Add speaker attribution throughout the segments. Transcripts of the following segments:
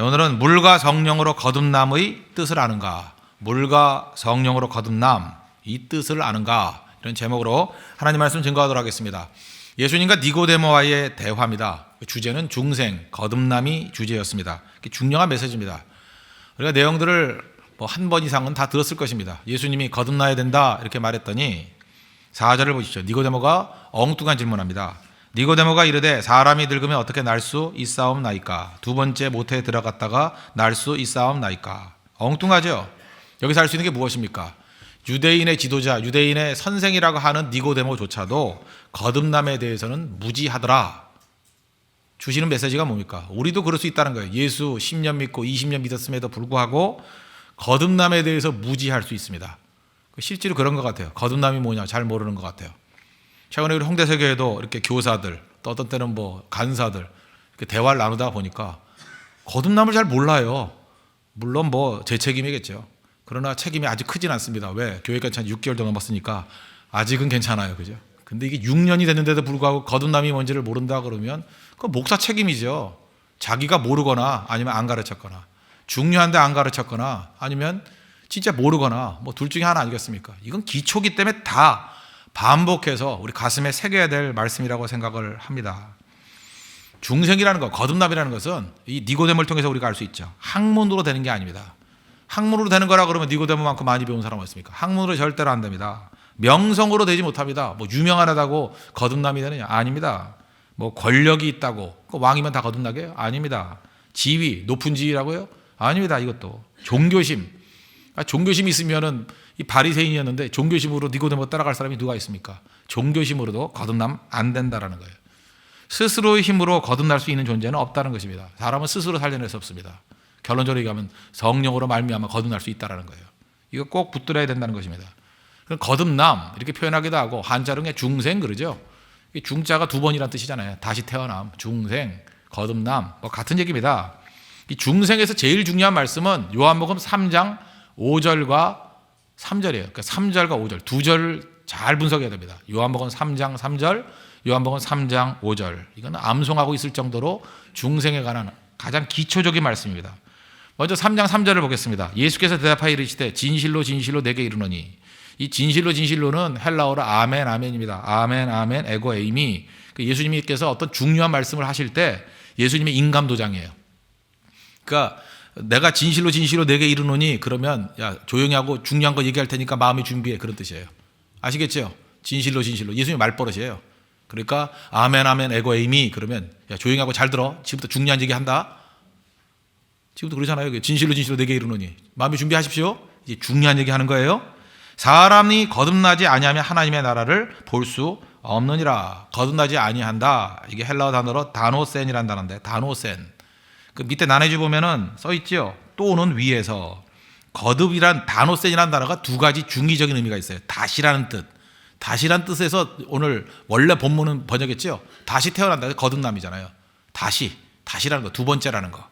Speaker 1: 오늘은 물과 성령으로 거듭남의 뜻을 아는가? 물과 성령으로 거듭남, 이 뜻을 아는가? 이런 제목으로 하나님 말씀 증거하도록 하겠습니다. 예수님과 니고데모와의 대화입니다. 주제는 중생, 거듭남이 주제였습니다. 중요한 메시지입니다. 우리가 내용들을 한 번 이상은 다 들었을 것입니다. 예수님이 거듭나야 된다 이렇게 말했더니 4절을 보시죠. 니고데모가 엉뚱한 질문합니다. 니고데모가 이르되 사람이 늙으면 어떻게 날 수 있사옵나이까? 두 번째 모태에 들어갔다가 날 수 있사옵나이까? 엉뚱하죠. 여기서 할 수 있는 게 무엇입니까? 유대인의 지도자, 유대인의 선생이라고 하는 니고데모조차도 거듭남에 대해서는 무지하더라. 주시는 메시지가 뭡니까? 우리도 그럴 수 있다는 거예요. 예수 10년 믿고 20년 믿었음에도 불구하고 거듭남에 대해서 무지할 수 있습니다. 실제로 그런 것 같아요. 거듭남이 뭐냐 잘 모르는 것 같아요. 최근에 우리 홍대세교에도 이렇게 교사들, 또 어떤 때는 간사들 이렇게 대화를 나누다 보니까 거듭남을 잘 몰라요. 물론 제 책임이겠죠. 그러나 책임이 아직 크진 않습니다. 왜? 교회가 6개월도 넘었으니까 아직은 괜찮아요. 그죠? 근데 이게 6년이 됐는데도 불구하고 거듭남이 뭔지를 모른다 그러면 그건 목사 책임이죠. 자기가 모르거나 아니면 안 가르쳤거나 중요한데 안 가르쳤거나 아니면 진짜 모르거나 둘 중에 하나 아니겠습니까? 이건 기초기 때문에 다 반복해서 우리 가슴에 새겨야 될 말씀이라고 생각을 합니다. 중생이라는 것, 거듭남이라는 것은 이 니고데모를 통해서 우리가 알 수 있죠. 학문으로 되는 게 아닙니다. 학문으로 되는 거라 그러면 니고데모만큼 많이 배운 사람 없습니까? 학문으로 절대로 안 됩니다. 명성으로 되지 못합니다. 유명하다고 거듭남이 되느냐? 아닙니다. 권력이 있다고 왕이면 다 거듭나게요? 아닙니다. 지위, 높은 지위라고요? 아닙니다. 이것도 종교심. 종교심이 있으면은 이 바리새인이었는데 종교심으로 니고데모 따라갈 사람이 누가 있습니까? 종교심으로도 거듭남 안 된다라는 거예요. 스스로의 힘으로 거듭날 수 있는 존재는 없다는 것입니다. 사람은 스스로 살려낼 수 없습니다. 결론적으로 얘기하면 성령으로 말미암아 거듭날 수 있다는 거예요. 이거 꼭 붙들어야 된다는 것입니다. 거듭남 이렇게 표현하기도 하고 한자로 그냥 중생 그러죠. 중자가 두 번이라는 뜻이잖아요. 다시 태어남, 중생, 거듭남 같은 얘기입니다. 이 중생에서 제일 중요한 말씀은 요한복음 3장 5절과 3절이에요. 그러니까 3절과 5절 두 절 잘 분석해야 됩니다. 요한복음 3장 3절, 요한복음 3장 5절 이거는 암송하고 있을 정도로 중생에 관한 가장 기초적인 말씀입니다. 먼저 3장 3절을 보겠습니다. 예수께서 대답하여 이르시되 진실로 진실로 내게 이르노니 이 진실로 진실로는 헬라어로 아멘 아멘입니다. 아멘 아멘 에고 에이미. 예수님께서 어떤 중요한 말씀을 하실 때 예수님의 인감도장이에요. 그러니까 내가 진실로 진실로 내게 이르노니 그러면 야 조용히 하고 중요한 거 얘기할 테니까 마음의 준비해 그런 뜻이에요. 아시겠죠? 진실로 진실로 예수님 말버릇이에요. 그러니까 아멘 아멘 에고 에이미 그러면 야 조용히 하고 잘 들어. 지금부터 중요한 얘기 한다. 지금도 그러잖아요. 진실로 진실로 내게 이르노니 마음의 준비하십시오. 이제 중요한 얘기 하는 거예요. 사람이 거듭나지 아니하면 하나님의 나라를 볼 수 없느니라. 거듭나지 아니한다. 이게 헬라어 단어로 다노센이라는 단어인데 다노센. 그 밑에 나눠주 보면은 써 있죠. 또는 위에서. 거듭이란 다노센이라는 단어가 두 가지 중의적인 의미가 있어요. 다시라는 뜻. 다시라는 뜻에서 오늘 원래 본문은 번역했죠. 다시 태어난다. 거듭남이잖아요. 다시라는 거. 두 번째라는 거.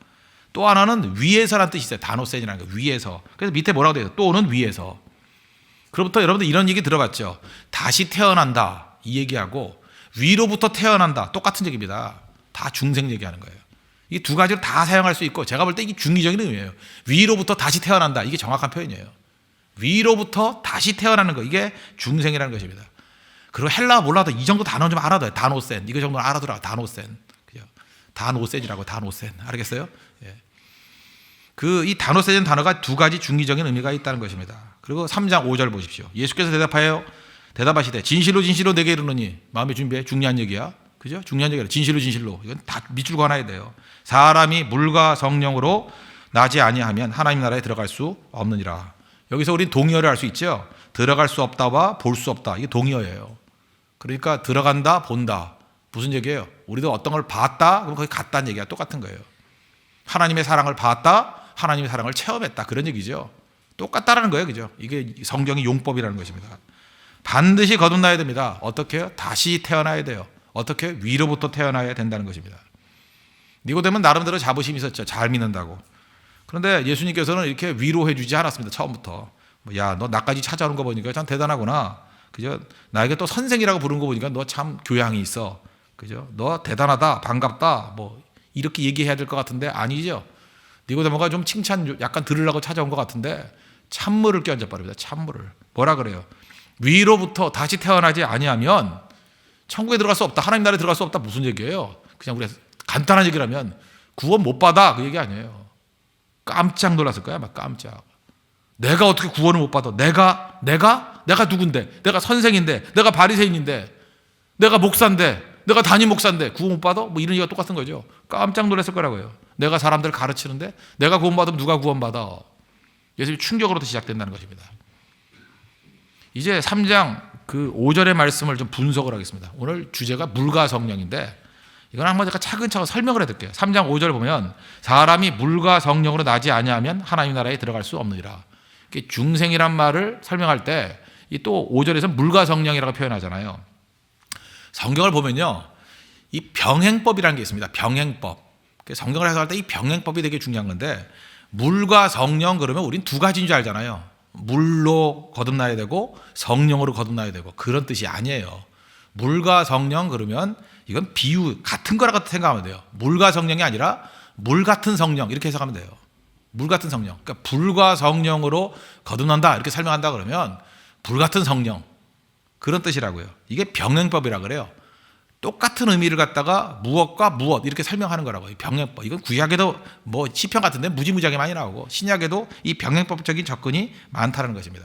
Speaker 1: 또 하나는 위에서라는 뜻이 있어요. 다노센이라는 거. 위에서. 그래서 밑에 뭐라고 돼요? 또는 위에서. 그로부터 여러분들 이런 얘기 들어봤죠. 다시 태어난다. 이 얘기하고 위로부터 태어난다. 똑같은 얘기입니다. 다 중생 얘기하는 거예요. 이 두 가지를 다 사용할 수 있고 제가 볼 때 이게 중의적인 의미예요. 위로부터 다시 태어난다. 이게 정확한 표현이에요. 위로부터 다시 태어나는 거. 이게 중생이라는 것입니다. 그리고 헬라어 몰라도 이 정도 단어 좀 알아둬요. 다노센. 이거 정도는 알아두라. 다노센. 다노센이라고 다노센. 알겠어요? 예. 이 다노센이라는 단어가 두 가지 중의적인 의미가 있다는 것입니다. 그리고 3장 5절 보십시오. 예수께서 대답하시되 진실로 진실로 내게 이르노니 마음의 준비해. 중요한 얘기야. 그죠? 중요한 얘기야. 진실로 진실로. 이건 다 밑줄 그어놔야 돼요. 사람이 물과 성령으로 나지 아니하면 하나님 나라에 들어갈 수 없느니라. 여기서 우린 동의어를 할 수 있죠. 들어갈 수 없다와 볼 수 없다. 이게 동의어예요. 그러니까 들어간다, 본다. 무슨 얘기예요? 우리도 어떤 걸 봤다, 그럼 거기 갔다는 얘기가 똑같은 거예요. 하나님의 사랑을 봤다, 하나님의 사랑을 체험했다. 그런 얘기죠. 똑같다라는 거예요. 그죠? 이게 성경의 용법이라는 것입니다. 반드시 거듭나야 됩니다. 어떻게 해요? 다시 태어나야 돼요. 어떻게? 위로부터 태어나야 된다는 것입니다. 니고데모는 나름대로 자부심이 있었죠. 잘 믿는다고. 그런데 예수님께서는 이렇게 위로해 주지 않았습니다. 처음부터. 야, 너 나까지 찾아오는 거 보니까 참 대단하구나. 그죠? 나에게 또 선생이라고 부르는 거 보니까 너 참 교양이 있어. 그죠? 너 대단하다, 반갑다. 이렇게 얘기해야 될 것 같은데 아니죠. 니고데모가 좀 칭찬 약간 들으려고 찾아온 것 같은데 찬물을 끼얹어 버립니다. 찬물을. 뭐라 그래요? 위로부터 다시 태어나지 아니하면 천국에 들어갈 수 없다. 하나님 나라에 들어갈 수 없다. 무슨 얘기예요? 그냥 우리가 간단한 얘기라면 구원 못 받아. 그 얘기 아니에요. 깜짝 놀랐을 거야. 막 깜짝. 내가 어떻게 구원을 못 받아? 내가 누군데? 내가 선생인데, 내가 바리새인인데, 내가 목사인데, 내가 담임 목사인데 구원 못 받아? 뭐 이런 얘기가 똑같은 거죠. 깜짝 놀랐을 거라고요. 내가 사람들을 가르치는데 내가 구원 받으면 누가 구원 받아? 예수님이 충격으로부터 시작된다는 것입니다. 이제 3장 그 5절의 말씀을 좀 분석을 하겠습니다. 오늘 주제가 물과 성령인데 이건 한번 제가 차근차근 설명을 해드릴게요. 3장 5절 보면 사람이 물과 성령으로 나지 아니하면 하나님 나라에 들어갈 수 없느니라. 중생이란 말을 설명할 때 이 또 5절에서 물과 성령이라고 표현하잖아요. 성경을 보면요, 이 병행법이라는 게 있습니다. 병행법. 성경을 해석할 때 이 병행법이 되게 중요한 건데, 물과 성령 그러면 우린 두 가지인 줄 알잖아요. 물로 거듭나야 되고 성령으로 거듭나야 되고, 그런 뜻이 아니에요. 물과 성령 그러면 이건 비유 같은 거라고 생각하면 돼요. 물과 성령이 아니라 물 같은 성령 이렇게 해석하면 돼요. 물 같은 성령. 그러니까 불과 성령으로 거듭난다 이렇게 설명한다 그러면 불 같은 성령, 그런 뜻이라고요. 이게 병행법이라 그래요. 똑같은 의미를 갖다가 무엇과 무엇 이렇게 설명하는 거라고요. 병행법. 이건 구약에도 뭐 시편 같은데 무지무지하게 많이 나오고 신약에도 이 병행법적인 접근이 많다는 것입니다.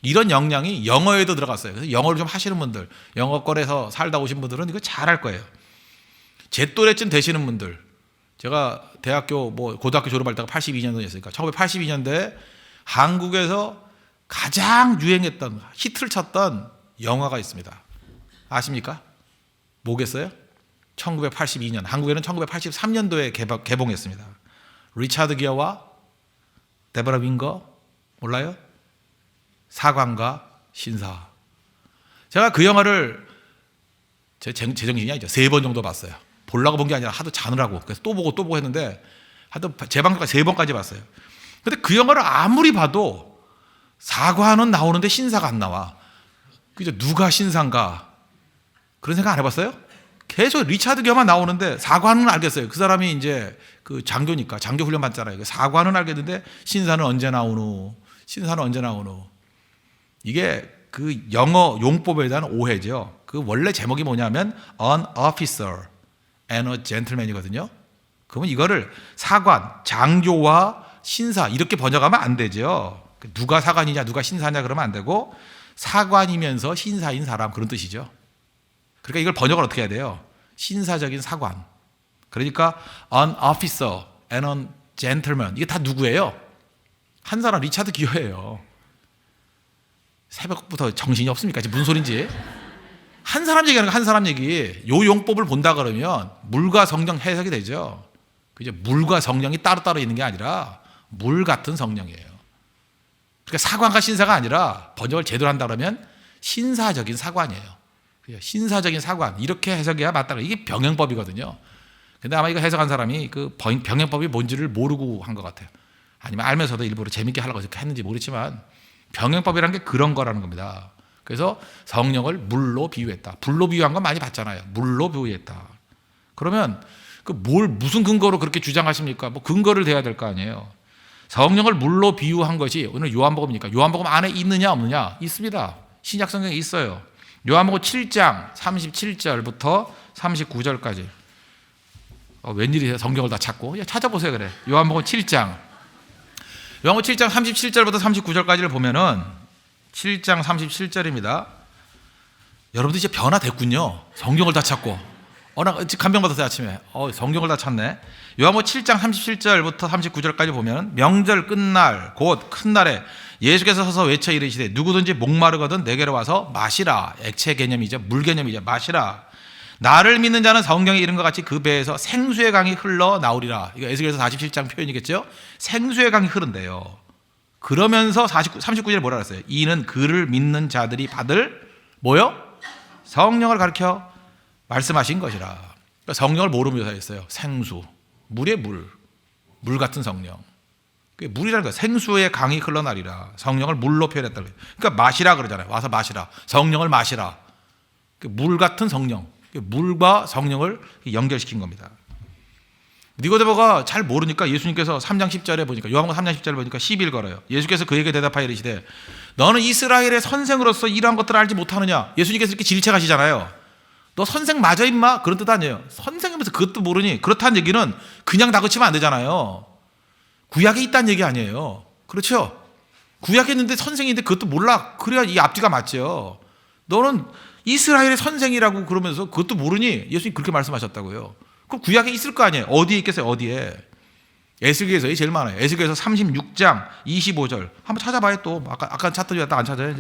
Speaker 1: 이런 역량이 영어에도 들어갔어요. 그래서 영어를 좀 하시는 분들, 영어권에서 살다 오신 분들은 이거 잘 할 거예요. 제 또래쯤 되시는 분들, 제가 대학교 뭐 고등학교 졸업할 때가 82년도였으니까 1982년도에 한국에서 가장 유행했던 히트를 쳤던 영화가 있습니다. 아십니까? 뭐겠어요? 1982년, 한국에는 1983년도에 개봉했습니다. 리차드 기어와 데버라 윙거, 몰라요? 사관과 신사. 제가 그 영화를 제 정신이 아니죠. 3번 정도 봤어요. 보려고 본 게 아니라 하도 자느라고. 그래서 또 보고 했는데 하도 재방송까지 3번까지 봤어요. 근데 그 영화를 아무리 봐도 사관은 나오는데 신사가 안 나와. 그죠? 누가 신사인가? 그런 생각 안 해봤어요? 계속 리차드 기어만 나오는데 사관은 알겠어요. 그 사람이 이제 그 장교니까 장교 훈련 받잖아요. 사관은 알겠는데 신사는 언제 나오노? 신사는 언제 나오노? 이게 그 영어 용법에 대한 오해죠. 그 원래 제목이 뭐냐면 An Officer and a Gentleman이거든요. 그러면 이거를 사관, 장교와 신사 이렇게 번역하면 안 되죠. 누가 사관이냐 누가 신사냐 그러면 안 되고 사관이면서 신사인 사람 그런 뜻이죠. 그러니까 이걸 번역을 어떻게 해야 돼요? 신사적인 사관. 그러니까 An Officer and a Gentleman 이게 다 누구예요? 한 사람 리차드 기어예요. 새벽부터 정신이 없습니까? 지금 무슨 소린지. 한 사람 얘기하는 거 한 사람 얘기. 요 용법을 본다 그러면 물과 성령 해석이 되죠. 그죠? 물과 성령이 따로따로 있는 게 아니라 물 같은 성령이에요. 그러니까 사관과 신사가 아니라 번역을 제대로 한다 그러면 신사적인 사관이에요. 신사적인 사관 이렇게 해석해야 맞다. 이게 병행법이거든요. 근데 아마 이거 해석한 사람이 그 병행법이 뭔지를 모르고 한 것 같아요. 아니면 알면서도 일부러 재밌게 하려고 이렇게 했는지 모르지만 병행법이라는 게 그런 거라는 겁니다. 그래서 성령을 물로 비유했다. 불로 비유한 건 많이 봤잖아요. 물로 비유했다. 그러면 무슨 근거로 그렇게 주장하십니까? 뭐 근거를 대야 될 거 아니에요. 성령을 물로 비유한 것이 오늘 요한복음이니까 요한복음 안에 있느냐 없느냐? 있습니다. 신약 성경에 있어요. 요한복음 7장 37절부터 39절까지. 웬일이세요? 성경을 다 찾고 찾아보세요. 그래. 요한복음 7장 37절부터 39절까지를 보면은 7장 37절입니다. 여러분들 이제 변화됐군요. 성경을 다 찾고. 나 간병 받았어요 아침에. 성경을 다 찾네. 요한복음 7장 37절부터 39절까지 보면 명절 끝날 곧 큰 날에 예수께서 서서 외쳐 이르시되 누구든지 목마르거든 내게로 와서 마시라. 액체 개념이죠. 물 개념이죠. 마시라. 나를 믿는 자는 성경에 이른 것 같이 그 배에서 생수의 강이 흘러 나오리라. 이거 에스겔서 47장 표현이겠죠. 생수의 강이 흐른대요. 그러면서 39절에 뭐라 그랬어요? 이는 그를 믿는 자들이 받을 뭐요? 성령을 가르쳐 말씀하신 것이라. 그러니까 성령을 뭐로 묘사했어요? 생수. 물의 물 같은 성령. 물이라는 거예요. 생수의 강이 흘러나리라. 성령을 물로 표현했다. 그러니까 마시라 그러잖아요. 와서 마시라. 성령을 마시라. 물 같은 성령. 물과 성령을 연결시킨 겁니다. 니고데모가 잘 모르니까 예수님께서 3장 10절에 보니까, 요한복음 3장 10절에 보니까 시비를 걸어요. 예수께서 그에게 대답하여 이르시되 너는 이스라엘의 선생으로서 이러한 것들을 알지 못하느냐. 예수님께서 이렇게 질책하시잖아요. 너 선생 맞아 임마? 그런 뜻 아니에요. 선생이면서 그것도 모르니? 그렇다는 얘기는 그냥 다그치면 안 되잖아요. 구약에 있다는 얘기 아니에요. 그렇죠? 구약에 있는데 선생인데 그것도 몰라. 그래야 이 앞뒤가 맞죠. 너는 이스라엘의 선생이라고 그러면서 그것도 모르니? 예수님 그렇게 말씀하셨다고요. 그럼 구약에 있을 거 아니에요. 어디에 있겠어요? 어디에? 에스겔에서 제일 많아요. 에스겔에서 36장 25절 한번 찾아봐요. 또 아까 찾더니 안 찾아요.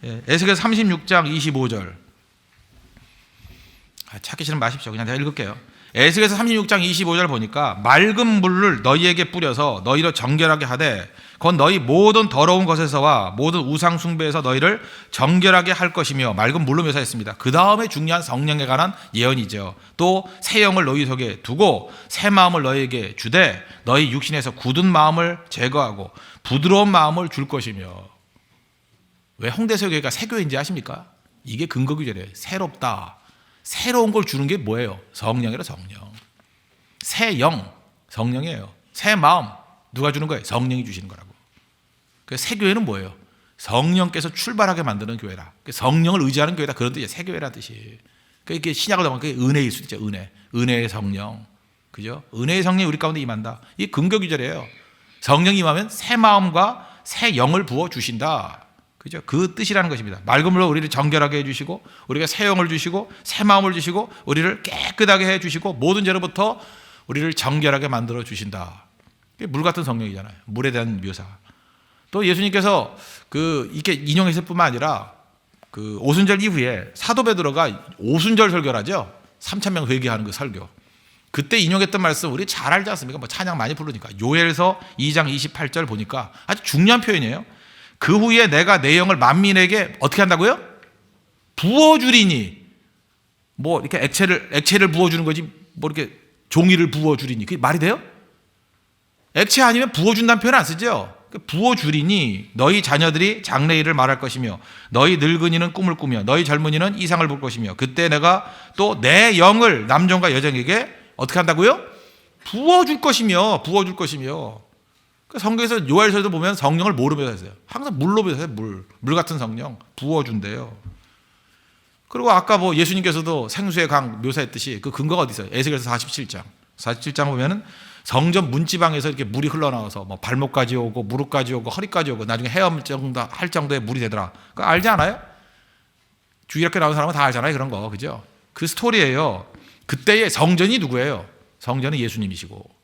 Speaker 1: 에스겔 36장 25절. 찾기 싫으면 마십시오. 그냥 내가 읽을게요. 에스겔에서 36장 25절 보니까 맑은 물을 너희에게 뿌려서 너희로 정결하게 하되 곧 너희 모든 더러운 것에서와 모든 우상 숭배에서 너희를 정결하게 할 것이며, 맑은 물로 묘사했습니다. 그 다음에 중요한 성령에 관한 예언이죠. 또 새 영을 너희 속에 두고 새 마음을 너희에게 주되 너희 육신에서 굳은 마음을 제거하고 부드러운 마음을 줄 것이며. 왜 홍대서교회가 새 교회인지 아십니까? 이게 근거 규절이에요. 새롭다. 새로운 걸 주는 게 뭐예요? 성령이라. 성령. 새 영, 성령이에요. 새 마음, 누가 주는 거예요? 성령이 주시는 거라고. 새 교회는 뭐예요? 성령께서 출발하게 만드는 교회라. 성령을 의지하는 교회다. 그런 뜻이에요. 새 교회라는 뜻이. 이게 신약을 보면 그게 은혜일 수도 있죠. 은혜. 은혜의 성령. 그죠? 은혜의 성령이 우리 가운데 임한다. 이 근거 규절이에요. 성령이 임하면 새 마음과 새 영을 부어 주신다. 그죠? 그 뜻이라는 것입니다. 맑은 물로 우리를 정결하게 해주시고, 우리가 새 영을 주시고, 새 마음을 주시고, 우리를 깨끗하게 해주시고, 모든 죄로부터 우리를 정결하게 만들어 주신다. 물 같은 성령이잖아요. 물에 대한 묘사. 또 예수님께서 이렇게 인용했을 뿐만 아니라 오순절 이후에 사도 베드로가 오순절 설교를 하죠. 3,000명 회개하는 그 설교. 그때 인용했던 말씀 우리 잘 알지 않습니까? 뭐 찬양 많이 부르니까. 요엘서 2장 28절 보니까 아주 중요한 표현이에요. 그 후에 내가 내 영을 만민에게 어떻게 한다고요? 부어주리니. 뭐 이렇게 액체를 부어주는 거지, 뭐 이렇게 종이를 부어주리니. 그게 말이 돼요? 액체 아니면 부어준다는 표현 안 쓰죠? 부어주리니 너희 자녀들이 장래일을 말할 것이며 너희 늙은이는 꿈을 꾸며 너희 젊은이는 이상을 볼 것이며 그때 내가 또 내 영을 남종과 여종에게 어떻게 한다고요? 부어줄 것이며. 성경에서 요엘서에도 보면 성령을 뭐로 묘사했어요? 항상 물로 묘사해요. 물 같은 성령 부어준대요. 그리고 아까 뭐 예수님께서도 생수의 강 묘사했듯이 그 근거가 어디 있어요? 에스겔서 47장 보면은 성전 문지방에서 이렇게 물이 흘러나와서 뭐 발목까지 오고 무릎까지 오고 허리까지 오고 나중에 헤엄할 정도의 물이 되더라. 그거 알지 않아요? 주일학교 나온 사람은 다 알잖아요. 그런 거. 그죠? 그 스토리예요. 그때의 성전이 누구예요? 성전은 예수님이시고,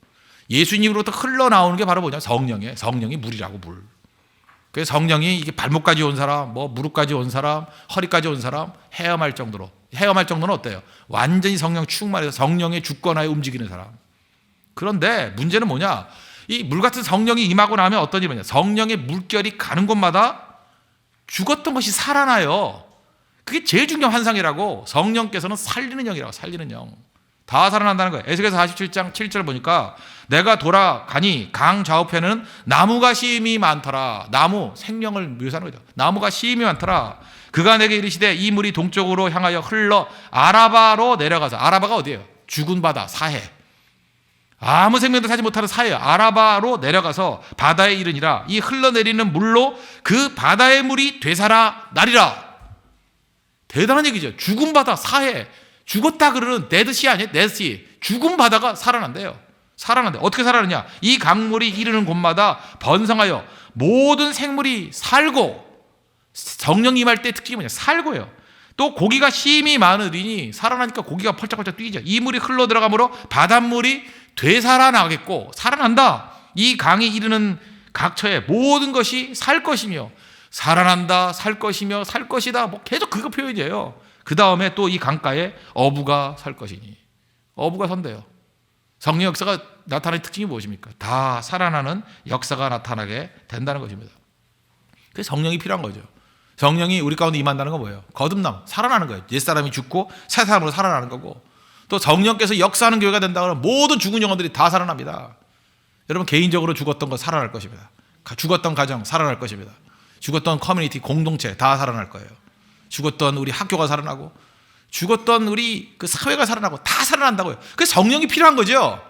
Speaker 1: 예수님으로부터 흘러나오는 게 바로 뭐냐? 성령이 물이라고. 물. 그래서 성령이 이게 발목까지 온 사람, 뭐 무릎까지 온 사람, 허리까지 온 사람, 헤엄할 정도는 어때요? 완전히 성령 충만해서 성령의 주권하에 움직이는 사람. 그런데 문제는 뭐냐? 이 물 같은 성령이 임하고 나면 어떤 일이 뭐냐? 성령의 물결이 가는 곳마다 죽었던 것이 살아나요. 그게 제일 중요한 환상이라고. 성령께서는 살리는 영이라고. 살리는 영. 다 살아난다는 거예요. 에스겔서 47장 7절 보니까 내가 돌아가니 강 좌우편에는 나무가 심이 많더라. 나무, 생명을 묘사하는 거죠. 나무가 심이 많더라. 그가 내게 이르시되 이 물이 동쪽으로 향하여 흘러 아라바로 내려가서. 아라바가 어디예요? 죽은 바다, 사해. 아무 생명도 사지 못하는 사해요. 아라바로 내려가서 바다에 이르니라. 이 흘러내리는 물로 그 바다의 물이 되살아 나리라. 대단한 얘기죠. 죽은 바다, 사해. 죽었다 그러는 데드시 아니에요? 데드시. 죽은 바다가 살아난대요. 살아난대. 어떻게 살아나냐? 이 강물이 이르는 곳마다 번성하여 모든 생물이 살고, 성령 임할 때 특징이 뭐냐? 살고요. 또 고기가 심히 많으니, 살아나니까 고기가 펄쩍펄쩍 뛰죠. 이 물이 흘러 들어가므로 바닷물이 되살아나겠고, 살아난다. 이 강이 이르는 각처에 모든 것이 살 것이며, 살아난다, 살 것이며, 살 것이다. 뭐 계속 그거 표현이에요. 그 다음에 또 이 강가에 어부가 살 것이니. 어부가 선대요. 성령 역사가 나타나는 특징이 무엇입니까? 다 살아나는 역사가 나타나게 된다는 것입니다. 그래서 성령이 필요한 거죠. 성령이 우리 가운데 임한다는 건 뭐예요? 거듭남, 살아나는 거예요. 옛사람이 죽고 새 사람으로 살아나는 거고, 또 성령께서 역사하는 교회가 된다 그러면 모든 죽은 영혼들이 다 살아납니다. 여러분 개인적으로 죽었던 거 살아날 것입니다. 죽었던 가정 살아날 것입니다. 죽었던 커뮤니티, 공동체 다 살아날 거예요. 죽었던 우리 학교가 살아나고, 죽었던 우리 그 사회가 살아나고, 다 살아난다고요. 그래서 성령이 필요한 거죠.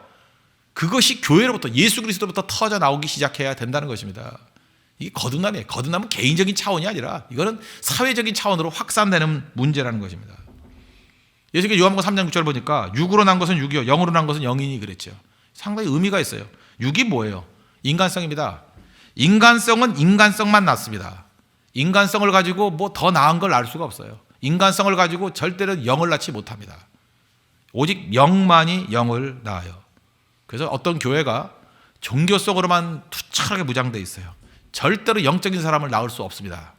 Speaker 1: 그것이 교회로부터 예수 그리스도로부터 터져 나오기 시작해야 된다는 것입니다. 이게 거듭남이에요. 거듭남은 개인적인 차원이 아니라 이거는 사회적인 차원으로 확산되는 문제라는 것입니다. 예수께서 요한복음 3장 6절 보니까 육으로 난 것은 육이요 영으로 난 것은 영이니 그랬죠. 상당히 의미가 있어요. 육이 뭐예요? 인간성입니다. 인간성은 인간성만 낳습니다. 인간성을 가지고 뭐 더 나은 걸 알 수가 없어요. 인간성을 가지고 절대로 영을 낳지 못합니다. 오직 영만이 영을 낳아요. 그래서 어떤 교회가 종교성으로만 투철하게 무장되어 있어요. 절대로 영적인 사람을 낳을 수 없습니다.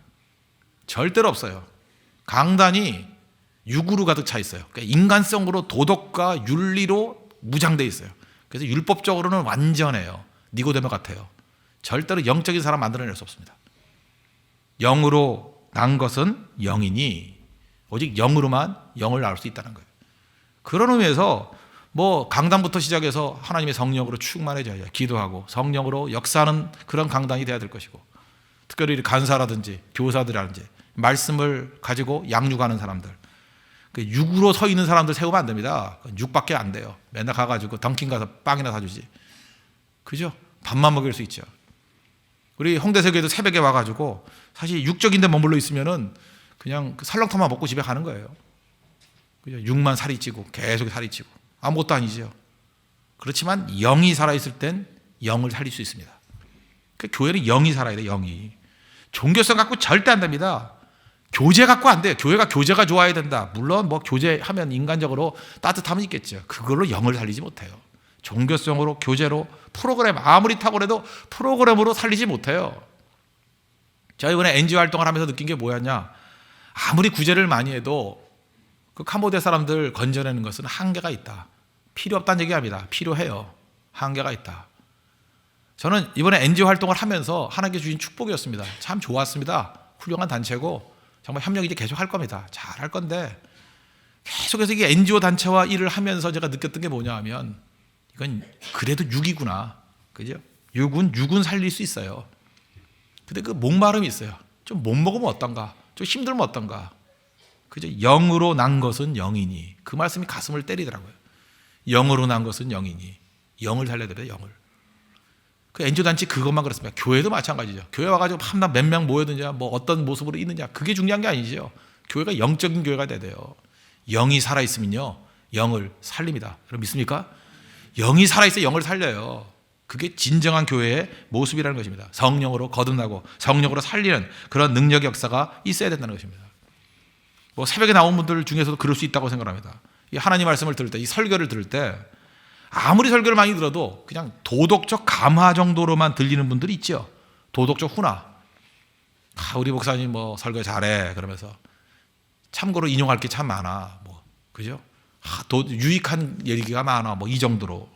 Speaker 1: 절대로 없어요. 강단이 육으로 가득 차 있어요. 그러니까 인간성으로 도덕과 윤리로 무장되어 있어요. 그래서 율법적으로는 완전해요. 니고데모 같아요. 절대로 영적인 사람 만들어낼 수 없습니다. 영으로 난 것은 영이니 오직 영으로만 영을 낳을 수 있다는 거예요. 그런 의미에서 뭐 강단부터 시작해서 하나님의 성령으로 충만해져야 기도하고 성령으로 역사하는 그런 강단이 돼야 될 것이고, 특별히 간사라든지 교사들이라든지 말씀을 가지고 양육하는 사람들, 육으로 서 있는 사람들 세우면 안 됩니다. 육밖에 안 돼요. 맨날 가가지고 던킨 가서 빵이나 사주지. 그죠? 밥만 먹일 수 있죠. 우리 홍대세교에도 새벽에 와가지고 사실 육적인데 머물러 있으면은 그냥 설렁탕만 먹고 집에 가는 거예요. 그죠? 육만 살이 찌고 계속 살이 찌고 아무것도 아니죠. 그렇지만 영이 살아있을 땐 영을 살릴 수 있습니다. 그러니까 교회는 영이 살아야 돼요. 영이. 종교성 갖고 절대 안 됩니다. 교제 갖고 안 돼요. 교회가 교제가 좋아야 된다. 물론 뭐 교제하면 인간적으로 따뜻함은 있겠죠. 그걸로 영을 살리지 못해요. 종교성으로 교제로 프로그램 아무리 탁월해도 프로그램으로 살리지 못해요. 제가 이번에 NGO 활동을 하면서 느낀 게 뭐였냐, 아무리 구제를 많이 해도 그 캄보디아 사람들 건져내는 것은 한계가 있다. 필요 없다는 얘기합니다. 필요해요. 한계가 있다. 저는 이번에 NGO 활동을 하면서 하나님께 주신 축복이었습니다. 참 좋았습니다. 훌륭한 단체고 정말 협력 이제 계속 할 겁니다. 잘 할 건데 계속해서 이게 NGO 단체와 일을 하면서 제가 느꼈던 게 뭐냐 하면 이건 그래도 육이구나. 그죠? 육은 살릴 수 있어요. 근데 그 목마름이 있어요. 좀 못 먹으면 어떤가? 좀 힘들면 어떤가? 그죠? 영으로 난 것은 영이니. 그 말씀이 가슴을 때리더라고요. 영으로 난 것은 영이니. 영을 살려야 돼요, 영을. 그 NGO 단체 그것만 그렇습니다. 교회도 마찬가지죠. 교회 와가지고 밤낮 몇 명 모여드냐, 뭐 어떤 모습으로 있느냐, 그게 중요한 게 아니죠. 교회가 영적인 교회가 돼야 돼요. 영이 살아있으면요, 영을 살립니다. 여러분 믿습니까? 영이 살아있어야 영을 살려요. 그게 진정한 교회의 모습이라는 것입니다. 성령으로 거듭나고 성령으로 살리는 그런 능력의 역사가 있어야 된다는 것입니다. 뭐 새벽에 나온 분들 중에서도 그럴 수 있다고 생각합니다. 이 하나님 말씀을 들을 때, 이 설교를 들을 때 아무리 설교를 많이 들어도 그냥 도덕적 감화 정도로만 들리는 분들이 있죠. 도덕적 훈화. 우리 목사님 뭐 설교 잘해 그러면서 참고로 인용할 게 참 많아. 뭐 그죠? 유익한 얘기가 많아. 뭐 이 정도로.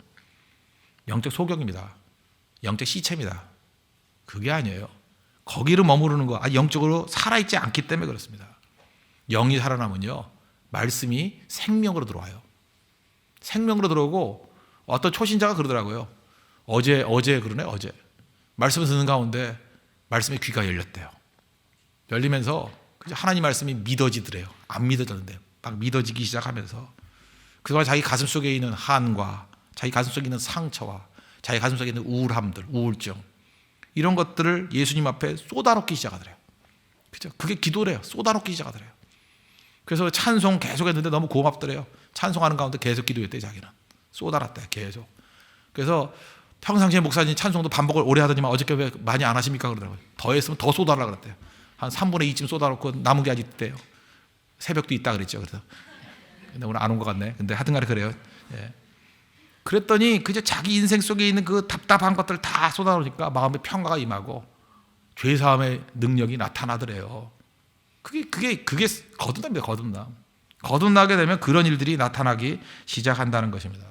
Speaker 1: 영적 소경입니다. 영적 시체입니다. 그게 아니에요. 거기를 머무르는 거, 영적으로 살아있지 않기 때문에 그렇습니다. 영이 살아나면요, 말씀이 생명으로 들어와요. 생명으로 들어오고 어떤 초신자가 그러더라고요. 어제 그러네, 어제. 말씀을 듣는 가운데 말씀의 귀가 열렸대요. 열리면서 하나님 말씀이 믿어지더래요. 안 믿어졌는데 막 믿어지기 시작하면서 그동안 자기 가슴 속에 있는 한과 자기 가슴 속에 있는 상처와 자기 가슴 속에 있는 우울함들, 우울증 이런 것들을 예수님 앞에 쏟아놓기 시작하더래요. 그죠? 그게 기도래요. 쏟아놓기 시작하더래요. 그래서 찬송 계속 했는데 너무 고맙더래요. 찬송하는 가운데 계속 기도했대요. 자기는 쏟아놨대요. 계속. 그래서 평상시에 목사님 찬송도 반복을 오래 하더니만 어저께 왜 많이 안 하십니까? 그러더라고요. 더 했으면 더 쏟아라 그랬대요. 한 3분의 2쯤 쏟아놓고 남은 게 아직 있대요. 새벽도 있다 그랬죠. 그래서 근데 오늘 안 온 것 같네. 근데 하여튼 간에 그래요. 예. 그랬더니 그저 자기 인생 속에 있는 그 답답한 것들 다 쏟아놓으니까 마음의 평화가 임하고 죄사함의 능력이 나타나더래요. 그게 거듭납니다. 거듭남. 거듭나게 되면 그런 일들이 나타나기 시작한다는 것입니다.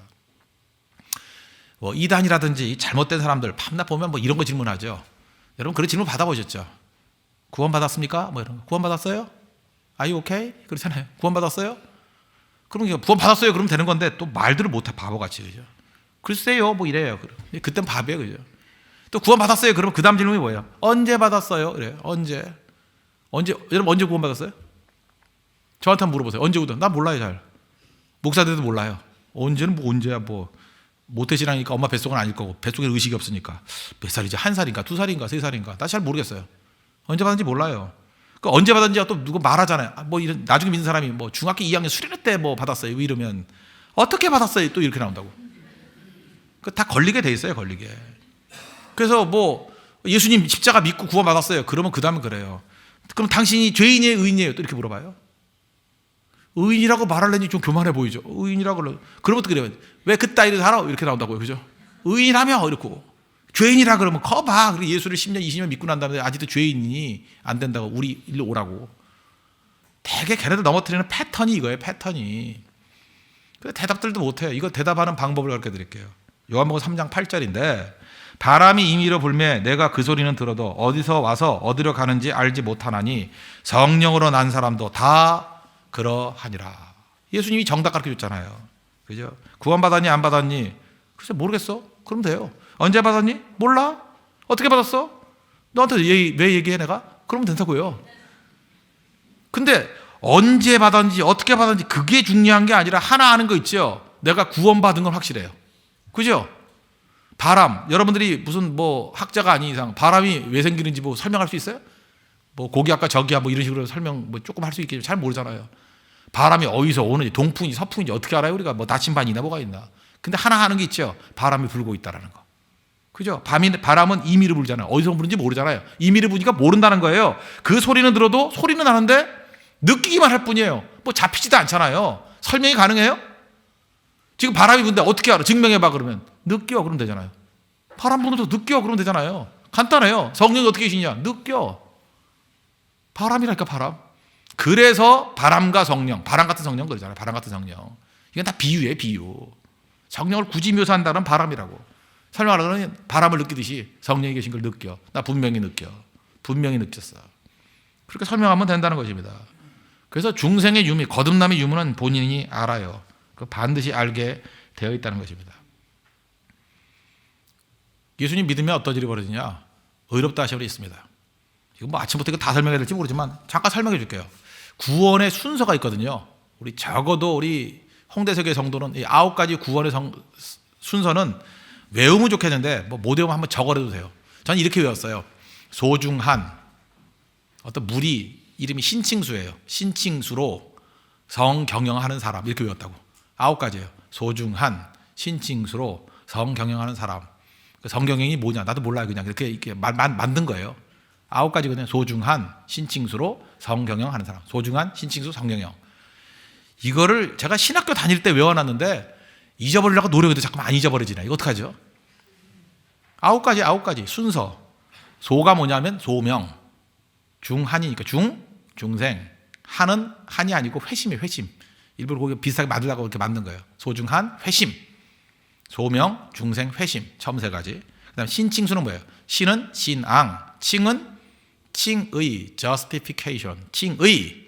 Speaker 1: 뭐 이단이라든지 잘못된 사람들 밤낮 보면 뭐 이런 거 질문하죠. 여러분 그런 질문 받아보셨죠? 구원 받았습니까? 뭐 이런 거. 구원 받았어요? Are you okay? 그렇잖아요. 구원 받았어요? 그럼 구원 받았어요. 그러면 되는 건데 또 말들을 못해 바보같이 그죠? 글쎄요, 뭐 이래요. 그땐 밥이에요, 그죠? 또 구원 받았어요. 그러면 그 다음 질문이 뭐예요? 언제 받았어요? 그래요. 언제? 여러분 언제 구원 받았어요? 저한테 한번 물어보세요. 언제 구원? 나 몰라요, 잘. 목사들도 몰라요. 언제는 뭐 언제야 뭐 모태신앙이니까 엄마 뱃속은 아닐 거고 뱃속에 의식이 없으니까 몇 살이지? 1살인가 2살인가 3살인가 나 잘 모르겠어요. 언제 받았는지 몰라요. 그 언제 받았는지 또 누구 말하잖아요. 뭐 이런 나중에 믿는 사람이 뭐 중학교 2학년 수련회 때 뭐 받았어요. 이러면 어떻게 받았어요? 또 이렇게 나온다고. 그 다 걸리게 돼 있어요. 걸리게. 그래서 뭐 예수님 십자가 믿고 구원 받았어요. 그러면 그 다음은 그래요. 그럼 당신이 죄인이에요, 의인이에요? 또 이렇게 물어봐요. 의인이라고 말하려니 좀 교만해 보이죠. 의인이라고 그러면 어떻게 그래요? 왜 그따위로 살아? 이렇게 나온다고요. 그죠? 의인하며 이렇고 죄인이라 그러면 커봐. 그리고 예수를 10년 20년 믿고 난 다음에 아직도 죄인이 안 된다고 우리 일로 오라고. 되게 걔네들 넘어뜨리는 패턴이 이거예요. 패턴이. 그 대답들도 못해요. 이거 대답하는 방법을 가르쳐 드릴게요. 요한복음 3장 8절인데 바람이 임의로 불매 내가 그 소리는 들어도 어디서 와서 어디로 가는지 알지 못하나니 성령으로 난 사람도 다 그러하니라. 예수님이 정답 가르쳐 줬잖아요. 그죠? 구원받았니 안 받았니? 글쎄 모르겠어. 그럼 돼요. 언제 받았니? 몰라. 어떻게 받았어? 너한테 왜 얘기해 내가? 그러면 된다고요. 근데 언제 받았는지 어떻게 받았는지 그게 중요한 게 아니라 하나 아는 거 있죠. 내가 구원받은 건 확실해요. 그죠? 바람. 여러분들이 무슨 뭐 학자가 아닌 이상 바람이 왜 생기는지 뭐 설명할 수 있어요? 뭐 고기압과 저기압 뭐 이런 식으로 설명 뭐 조금 할 수 있겠지만 잘 모르잖아요. 바람이 어디서 오는지 동풍인지 서풍인지 어떻게 알아요? 우리가 뭐 나침반이나 뭐가 있나. 근데 하나 하는 게 있죠. 바람이 불고 있다라는 거. 그죠? 바람은 임의로 불잖아요. 어디서 부는지 모르잖아요. 임의로 부니까 모른다는 거예요. 그 소리는 들어도 소리는 나는데 느끼기만 할 뿐이에요. 뭐 잡히지도 않잖아요. 설명이 가능해요? 지금 바람이 부는데 어떻게 알아? 증명해봐 그러면. 느껴 그러면 되잖아요. 바람 부는 것도 느껴 그러면 되잖아요. 간단해요. 성령이 어떻게 계시냐? 느껴. 바람이라니까 바람. 그래서 바람과 성령, 바람 같은 성령 그러잖아요. 바람 같은 성령. 이건 다 비유예요. 비유. 성령을 굳이 묘사한다는 바람이라고. 설명하려면 바람을 느끼듯이 성령이 계신 걸 느껴. 나 분명히 느껴. 분명히 느꼈어. 그렇게 설명하면 된다는 것입니다. 그래서 중생의 유무, 거듭남의 유무는 본인이 알아요. 그 반드시 알게 되어 있다는 것입니다. 예수님 믿으면 어떤 일이 벌어지냐? 의롭다 하심이 있습니다. 이거 뭐 아침부터 이거 다 설명해야 될지 모르지만 잠깐 설명해 줄게요. 구원의 순서가 있거든요. 우리 적어도 우리 홍대석의 성도는 이 9가지 구원의 순서는 외우면 좋겠는데 뭐 못 외우면 한번 적어도 돼요. 저는 이렇게 외웠어요. 소중한 어떤 무리 이름이 신칭수예요. 신칭수로 성경영하는 사람 이렇게 외웠다고. 9가지예요. 소중한 신칭수로 성경영하는 사람. 그 성경영이 뭐냐? 나도 몰라요. 그냥 이렇게 만든 거예요. 9가지거든요. 소중한 신칭수로 성경영하는 사람. 소중한 신칭수 성경영. 이거를 제가 신학교 다닐 때 외워놨는데 잊어버리려고 노력해도 자꾸만 안 잊어버려지나. 이거 어떡하죠? 9가지 순서. 소가 뭐냐면 소명. 중한이니까 중생. 한은 한이 아니고 회심이에요. 회심. 일부러 거기 비슷하게 만들려고 이렇게 만든 거예요. 소중한 회심. 소명, 중생, 회심. 처음 3가지. 그다음 신칭수는 뭐예요? 신은 신앙. 칭은 칭의, justification. 칭의.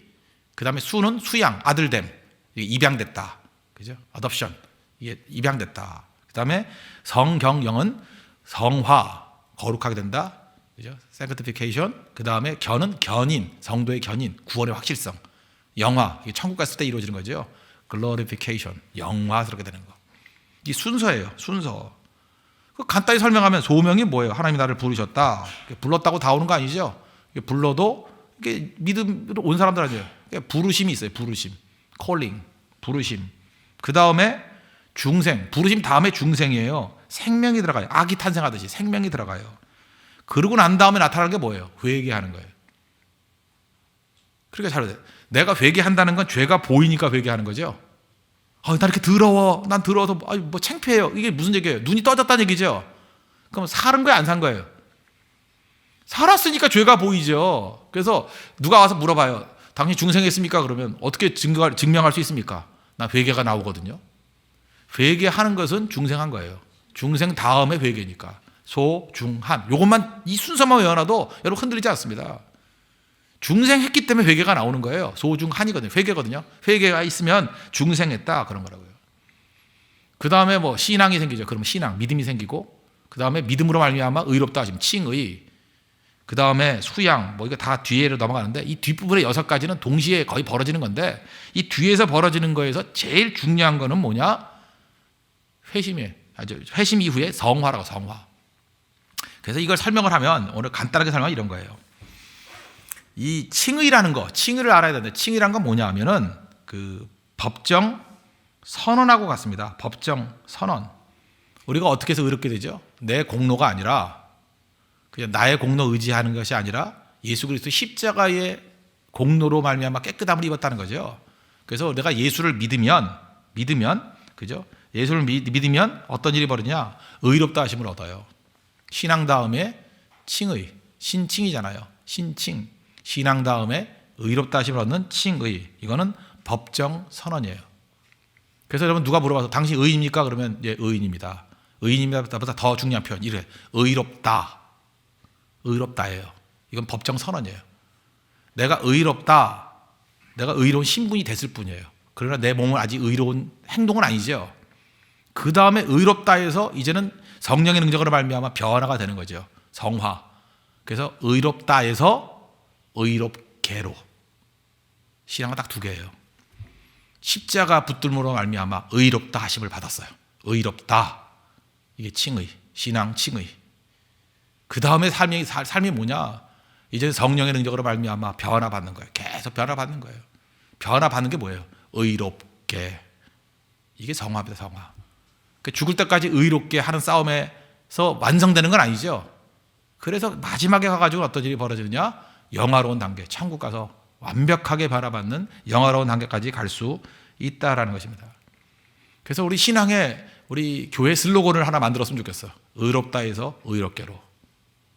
Speaker 1: 그다음에 수는 수양, 아들됨. 입양됐다. 그죠? adoption. 이게 입양됐다. 그다음에 성경영은 성화, 거룩하게 된다. 그죠? sanctification. 그다음에 견은 견인, 성도의 견인, 구원의 확실성. 영화, 이게 천국 갔을 때 이루어지는 거죠. glorification, 영화스럽게 되는 거. 이 순서예요. 순서. 간단히 설명하면 소명이 뭐예요? 하나님이 나를 부르셨다. 불렀다고 다 오는 거 아니죠? 불러도 이게 믿음으로 온 사람들 아니에요. 부르심이 있어요. 부르심, calling, 부르심. 그 다음에 중생, 부르심 다음에 중생이에요. 생명이 들어가요. 아기 탄생하듯이 생명이 들어가요. 그러고 난 다음에 나타나는 게 뭐예요? 회개하는 거예요. 그러니까 잘 돼요. 내가 회개한다는 건 죄가 보이니까 회개하는 거죠. 나 이렇게 더러워. 난 더러워서 뭐 창피해요. 이게 무슨 얘기예요? 눈이 떠졌다는 얘기죠. 그럼 살은 거예요? 안 산 거예요? 살았으니까 죄가 보이죠. 그래서 누가 와서 물어봐요. 당신 중생했습니까? 그러면 어떻게 증명할 수 있습니까? 나 회개가 나오거든요. 회개하는 것은 중생한 거예요. 중생 다음에 회개니까. 소, 중, 한. 이것만 이 순서만 외워놔도 여러분 흔들리지 않습니다. 중생했기 때문에 회개가 나오는 거예요. 소중한이거든요. 회개거든요. 회개가 있으면 중생했다 그런 거라고요. 그 다음에 뭐 신앙이 생기죠. 그러면 신앙, 믿음이 생기고 그 다음에 믿음으로 말미암아 의롭다 하시면 칭의. 그 다음에 수양, 뭐 이거 다 뒤에로 넘어가는데 이 뒷부분의 6가지는 동시에 거의 벌어지는 건데 이 뒤에서 벌어지는 거에서 제일 중요한 거는 뭐냐? 회심이에요. 아주 회심 이후에 성화라고 성화. 그래서 이걸 설명을 하면 오늘 간단하게 설명은 이런 거예요. 이 칭의라는 거, 칭의를 알아야 되는데 칭의란 건 뭐냐 하면은 그 법정 선언하고 같습니다. 법정 선언. 우리가 어떻게 해서 의롭게 되죠? 내 공로가 아니라 그냥 나의 공로 의지하는 것이 아니라 예수 그리스도 십자가의 공로로 말미암아 깨끗함을 입었다는 거죠. 그래서 내가 예수를 믿으면 그죠? 예수를 믿으면 어떤 일이 벌어지냐? 의롭다 하심을 얻어요. 신앙 다음에 칭의, 신칭이잖아요. 신칭. 신앙 다음에 의롭다 하심을 얻는 칭의. 이거는 법정 선언이에요. 그래서 여러분 누가 물어봐서 당신 의인입니까? 그러면 예, 의인입니다. 의인입니다보다 더 중요한 표현 이래. 의롭다. 의롭다예요. 이건 법정 선언이에요. 내가 의롭다. 내가 의로운 신분이 됐을 뿐이에요. 그러나 내 몸은 아직 의로운 행동은 아니죠. 그 다음에 의롭다에서 이제는 성령의 능력으로 말미암아 변화가 되는 거죠. 성화. 그래서 의롭다에서 의롭게로. 신앙은 딱 두 개예요. 십자가 붙들므로 말미암아 의롭다 하심을 받았어요. 의롭다. 이게 칭의, 신앙 칭의. 그 다음에 삶이 뭐냐? 이제 성령의 능력으로 말미암아 변화받는 거예요. 계속 변화받는 거예요. 변화받는 게 뭐예요? 의롭게. 이게 성화입니다. 성화. 죽을 때까지 의롭게 하는 싸움에서 완성되는 건 아니죠. 그래서 마지막에 가가지고 어떤 일이 벌어지느냐? 영화로운 단계, 천국 가서 완벽하게 변화받는 영화로운 단계까지 갈 수 있다라는 것입니다. 그래서 우리 신앙에 우리 교회 슬로건을 하나 만들었으면 좋겠어. 의롭다에서 의롭게로.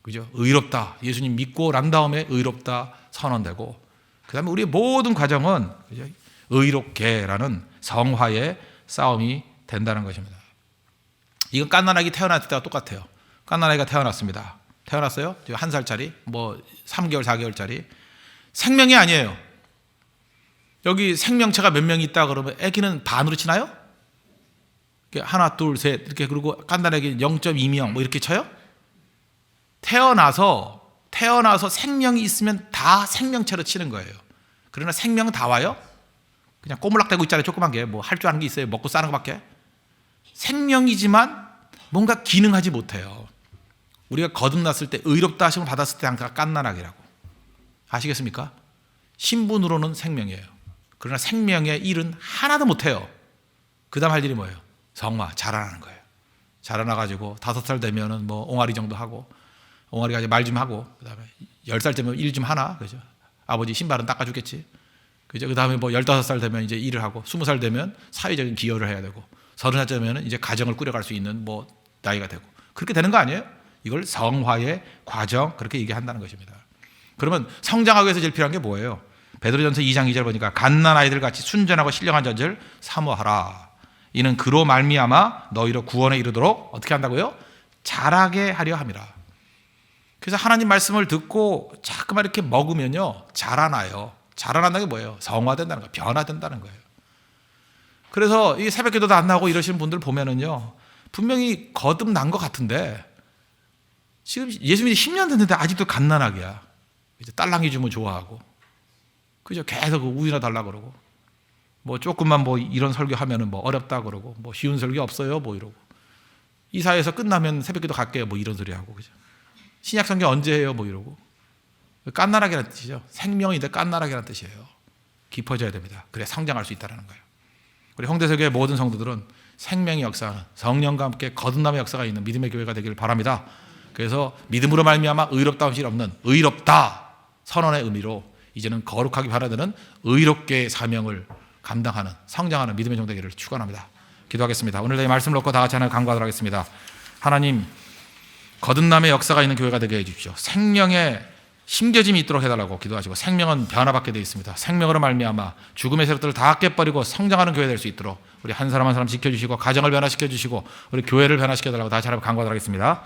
Speaker 1: 그죠? 의롭다. 예수님 믿고 난 다음에 의롭다 선언되고, 그 다음에 우리의 모든 과정은 그죠? 의롭게라는 성화의 싸움이 된다는 것입니다. 이건 갓난아기 태어났을 때와 똑같아요. 갓난아기가 태어났습니다. 태어났어요? 1살짜리, 뭐 3개월, 4개월짜리. 생명이 아니에요. 여기 생명체가 몇 명이 있다 그러면 아기는 반으로 치나요? 하나, 둘, 셋 이렇게. 그리고 갓난아기 0.2명 뭐 이렇게 쳐요? 태어나서 생명이 있으면 다 생명체로 치는 거예요. 그러나 생명은 다 와요? 그냥 꼬물락대고 있잖아요. 조그만 게 뭐 할 줄 아는 게 있어요? 먹고 싸는 것밖에. 생명이지만 뭔가 기능하지 못해요. 우리가 거듭났을 때 의롭다 하심을 받았을 때 항상 갓난아기라고. 아시겠습니까? 신분으로는 생명이에요. 그러나 생명의 일은 하나도 못해요. 그 다음 할 일이 뭐예요? 성화, 자라나는 거예요. 자라나가지고 5살 되면은 뭐 옹알이 정도 하고, 옹알이가 이제 말 좀 하고, 그 다음에 10살 되면 일 좀 하나, 그죠? 아버지 신발은 닦아주겠지. 그죠? 그 다음에 뭐 15살 되면 이제 일을 하고, 20살 되면 사회적인 기여를 해야 되고, 30살 되면 이제 가정을 꾸려갈 수 있는 뭐 나이가 되고. 그렇게 되는 거 아니에요? 이걸 성화의 과정, 그렇게 얘기한다는 것입니다. 그러면 성장하기 위해서 제일 필요한 게 뭐예요? 베드로전서 2장 2절 보니까 갓난 아이들 같이 순전하고 신령한 자들 사모하라. 이는 그로 말미암아 너희로 구원에 이르도록 어떻게 한다고요? 자라게 하려 함이라. 그래서 하나님 말씀을 듣고 자꾸만 이렇게 먹으면요 자라나요. 자라난다는 게 뭐예요? 성화된다는 거예요. 변화된다는 거예요. 그래서 이 새벽 기도도 안 나오고 이러시는 분들 보면은요 분명히 거듭난 것 같은데 지금 예수 믿은 10년 됐는데 아직도 갓난아기야. 이제 딸랑이 주면 좋아하고, 그죠? 계속 우유나 달라 그러고, 뭐 조금만 뭐 이런 설교하면은 뭐 어렵다 그러고, 뭐 쉬운 설교 없어요 뭐 이러고, 이사회에서 끝나면 새벽기도 갈게요 뭐 이런 소리 하고, 그죠? 신약 성경 언제 해요 뭐 이러고. 갓난아기라는 뜻이죠. 생명인데 갓난아기라는 뜻이에요. 깊어져야 됩니다. 그래 성장할 수 있다는 거예요. 우리 홍대석의 모든 성도들은 생명의 역사하는 성령과 함께 거듭남의 역사가 있는 믿음의 교회가 되기를 바랍니다. 그래서 믿음으로 말미암아 의롭다함이 없는 의롭다 선언의 의미로 이제는 거룩하게 변화되는 의롭게 사명을 감당하는 성장하는 믿음의 종 되기를 축원합니다. 기도하겠습니다. 오늘 내 말씀을 놓고 다 같이 하나님 간구하도록 하겠습니다. 하나님, 거듭남의 역사가 있는 교회가 되게 해주십시오. 생명의 심겨짐이 있도록 해달라고 기도하시고, 생명은 변화받게 되어 있습니다. 생명으로 말미암아 죽음의 세력들을 다 깨버리고 성장하는 교회 될 수 있도록 우리 한 사람 한 사람 지켜주시고, 가정을 변화시켜 주시고, 우리 교회를 변화시켜 달라고 다시 한번 간구하도록 하겠습니다.